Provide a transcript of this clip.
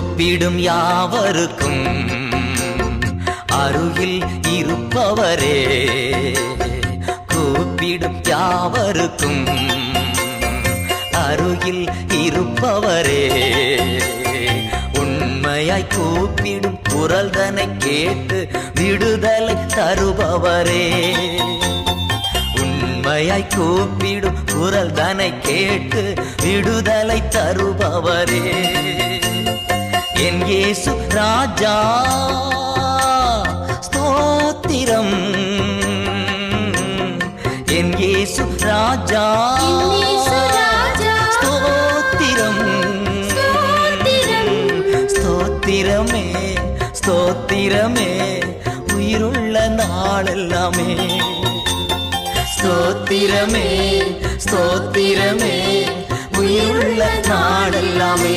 கூப்பிடும் யாவருக்கும் அருகில் இருப்பவரே, கூப்பிடும் யாவருக்கும் அருகில் இருப்பவரே, உண்மையாய் கூப்பிடும் குரல் தன்னை கேட்டு விடுதலை தருபவரே, உண்மையாய் கூப்பிடும் குரல் தன்னை கேட்டு விடுதலை தருபவரே, என் இயேசு ராஜா ஸ்தோத்திரம், என் இயேசு ராஜா ஸ்தோத்திரம், ஸ்தோத்திரமே ஸ்தோத்திரமே உயிருள்ள நாளெல்லாமே, ஸ்தோத்திரமே ஸ்தோத்திரமே உயிருள்ள நாளெல்லாமே.